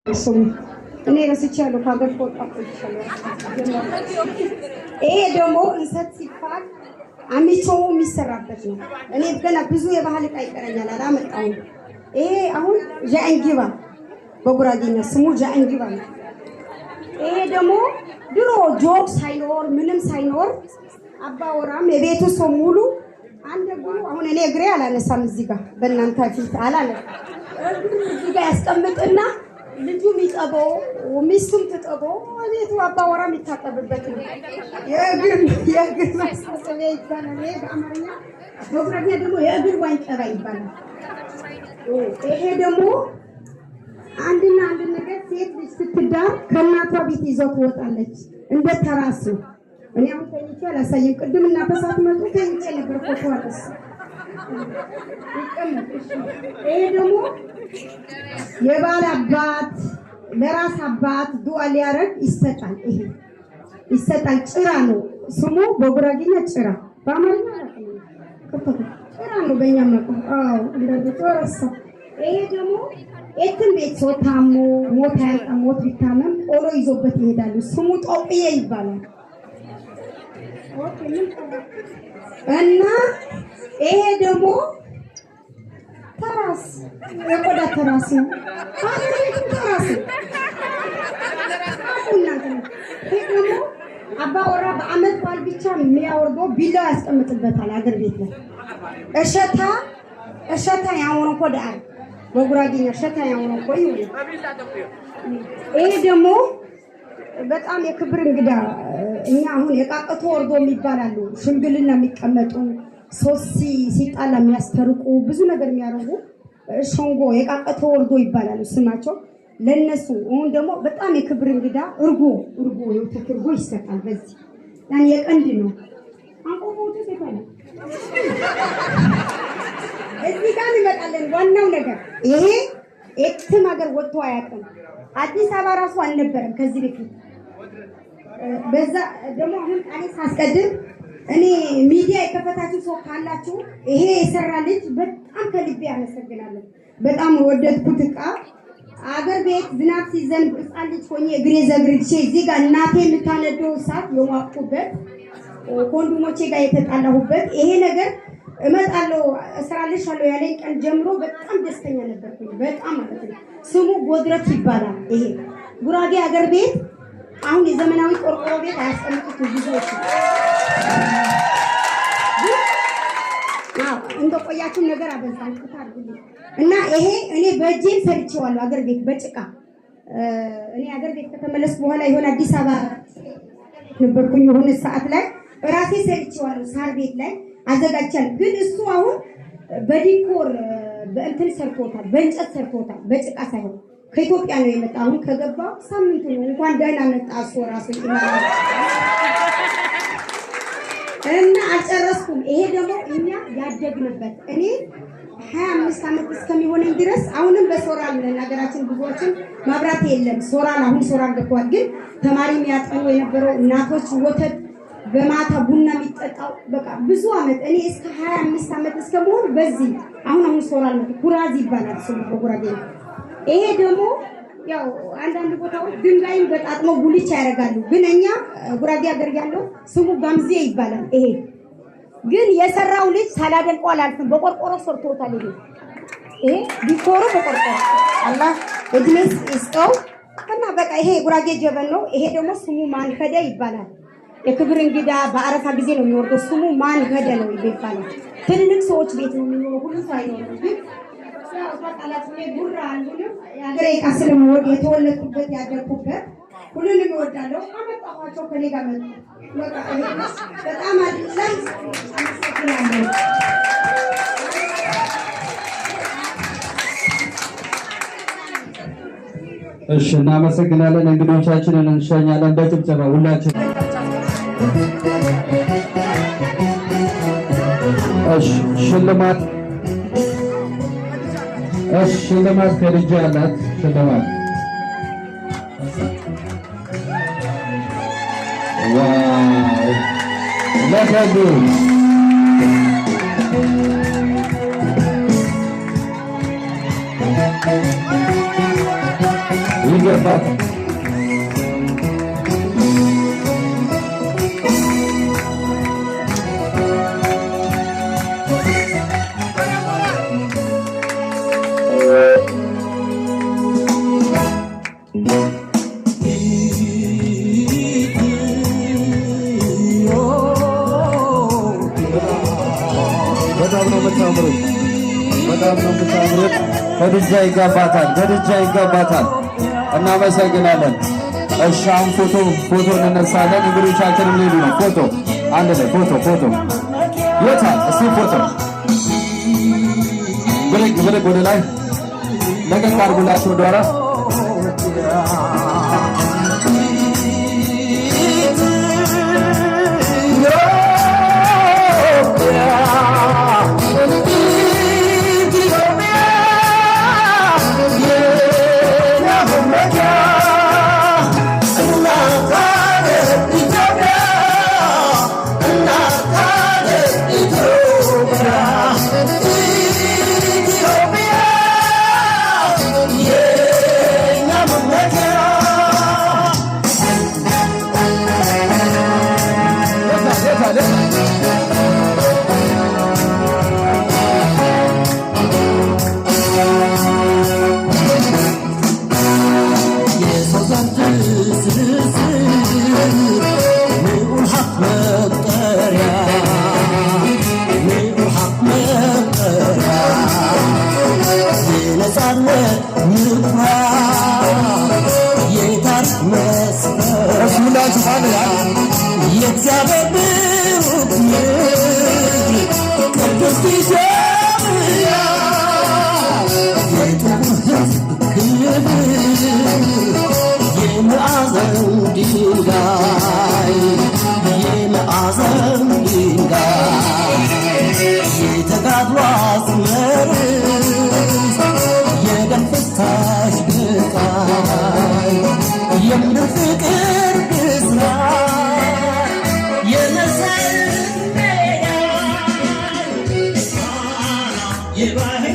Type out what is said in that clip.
እኔ ረስቻለሁ ካገር ቆጣ ይችላል። ይሄ ደግሞ እንሰት ሲፋቅ አሚቾው የሚሰራበት ነው። እኔ ገና ብዙ የባህል ዕቃ ይቀረኛል አላመጣሁም። ይሄ አሁን ጃንጊባ በጉራጌኛ ስሙ ጃንጊባ ነው። ይሄ ደግሞ ድሮ ጆክ ሳይኖር ምንም ሳይኖር አባወራም የቤቱ ሰው ሙሉ አንድ ጉሩ አሁን እኔ እግሬ አላነሳም እዚህ ጋር በእናንተ ፊት አላነሳም። እዚህ ጋር ያስቀምጥና ልጁ የሚጠበው ሚስቱም ትጠበው ቤቱ አባወራ የሚታጠብበት ነው። የእግር ማስታጠቢያ ይባላል። ይሄ በአማርኛ በጉራጌኛ ደግሞ የእግር ዋንጫ ይባላል። ይሄ ደግሞ አንድና አንድ ነገር ሴት ልጅ ስትዳር ከእናቷ ቤት ይዘው ትወጣለች እንደ ተራስ ነው። እኔ አሁን ተኝቼ አላሳየም። ቅድም እናፈሳት መጡ ተኝቼ ነበር ፎቶ አለስ ይሄ ደግሞ የባል አባት ለራስ አባት ዱዓ ሊያረግ ይሰጣል። ይሄ ይሰጣል። ጭራ ነው ስሙ በጉራጌኛ ጭራ፣ በአማርኛ ጭራ ነው በእኛ መቆ እንደዚህ ተረሳ። ይሄ ደግሞ እትን ቤት ሰው ታሞ ሞት ያጣ ሞት ቢታመም ቆሎ ይዞበት ይሄዳሉ። ስሙ ጦጵዬ ይባላል። እና ይሄ ደግሞ ተራስ የቆዳ ተራስ ነው። ተራስ ይሄ ደግሞ አባወራ በአመት በዓል ብቻ የሚያወርደው ቢላ ያስቀምጥበታል። አገር ቤት ላይ እሸታ ያወሩ ኮዳ በጉራጌኛ እሸታ ያወሩ ቆይ። ይሄ ደግሞ በጣም የክብር እንግዳ እኛ አሁን የቃቀቶ ወርዶ የሚባላሉ ሽምግልና የሚቀመጡ ሶሲ ሲጣላ የሚያስተርቁ ብዙ ነገር የሚያደርጉ ሸንጎ የቃቀቶ ወርዶ ይባላሉ ስማቸው ለነሱ። አሁን ደግሞ በጣም የክብር እንግዳ እርጎ የወተት እርጎ ይሰጣል። በዚህ ያን የቀንድ ነው አንቆሞቱ ሲፈላ እዚህ ጋር እንመጣለን። ዋናው ነገር ይሄ የትም ሀገር ወጥቶ አያውቅም። አዲስ አበባ ራሱ አልነበረም ከዚህ በፊት። በዛ ደግሞ አሁን ቃሌ ሳስቀድም እኔ ሚዲያ የከፈታችሁ ሰው ካላችሁ ይሄ የሰራ ልጅ በጣም ከልቤ አመሰግናለሁ። በጣም ወደድኩት ዕቃ አገር ቤት ዝናብ ሲዘንብ ሕፃን ልጅ ሆኜ እግሬ ዘግርቼ እዚህ ጋር እናቴ የምታነደው እሳት የዋቁበት ኮንዶሞቼ ጋር የተጣላሁበት ይሄ ነገር እመጣለሁ እሰራልሻለሁ ያለኝ ቀን ጀምሮ በጣም ደስተኛ ነበርኩኝ። በጣም ማለት ነው። ስሙ ጎድረት ይባላል። ይሄ ጉራጌ አገር ቤት አሁን የዘመናዊ ቆርቆሮ ቤት አያስቀምጡት ብዙዎች እንደቆያችሁ ነገር አበዛን እና ይሄ እኔ በእጄም ሰርቼዋለሁ አገር ቤት በጭቃ። እኔ አገር ቤት ከተመለስኩ በኋላ የሆነ አዲስ አበባ ነበርኩኝ የሆነ ሰዓት ላይ ራሴ ሰርቼዋለሁ ሳር ቤት ላይ አዘጋጅቻለሁ። ግን እሱ አሁን በዲኮር በእንትን ሰርቶታል፣ በእንጨት ሰርቶታል፣ በጭቃ ሳይሆን ከኢትዮጵያ ነው የመጣ። አሁን ከገባ ሳምንቱ ነው። እንኳን ደህና መጣ እሱ ራሱ ይላል እና አልጨረስኩም። ይሄ ደግሞ እኛ ያደግንበት እኔ 25 ዓመት እስከሚሆነኝ ድረስ አሁንም በሶራል ነን። ሀገራችን ብዙዎችን ማብራት የለም ሶራል አሁን ሶራል ገብቷል። ግን ተማሪ የሚያጠኑ የነበረው እናቶች ወተት በማታ ቡና የሚጠጣው በቃ ብዙ አመት እኔ እስከ 25 ዓመት እስከመሆን በዚህ አሁን ሶራል ነው ኩራዝ ይባላል ስሙ በጉራጌ። ይሄ ደግሞ ያው አንዳንድ ቦታዎች ድንጋይን በጣጥሞ ጉልቻ ያደርጋሉ። ግን እኛ ጉራጌ ሀገር ያለው ስሙ ጋምዜ ይባላል። ይሄ ግን የሰራው ልጅ ሳላደንቀው አላልፍም። በቆርቆሮ ሰርቶታል። ይሄ ዲኮሩ በቆርቆሮ አላህ እድሜስ ይስጠው እና በቃ ይሄ ጉራጌ ጀበል ነው። ይሄ ደግሞ ስሙ ማንከደ ይባላል። የክብር እንግዳ በአረፋ ጊዜ ነው የሚወርደው። ስሙ ማንከደ ነው ይባላል። ትልልቅ ሰዎች ቤት ነው የሚኖረው። ሁሉ ሳይኖር ግን የሀገሬ ዕቃ ስለምወድ የተወለድኩበት ያደግኩበት ሁሉንም እወዳለሁ። አመጣኋቸው ከኔ ጋር መጡ። በጣም አድርሰን አመሰግናለሁ። እሺ፣ እናመሰግናለን። እንግዶቻችንን እንሸኛለን በጭብጨባ ሁላችን። እሺ፣ ሽልማት ሽልማት ከልጅ ያላት ሽልማት ዋው ለከዱ ይገባል። በጣም ነው የምታምሩት፣ በጣም ነው የምታምሩት። ከድጃ ይገባታል፣ ከድጃ ይገባታል። እናመሰግናለን። እሺ አሁን ፎቶ እንነሳለን። እንግዶቻችንም ሊሄዱ ነው። ፎቶ አንድ ላይ ፎቶ የታል? እስቲ ፎቶ ብድግ ወደ ላይ ለቀቅ አድርጉላችሁ ወደ ኋላ Yeah.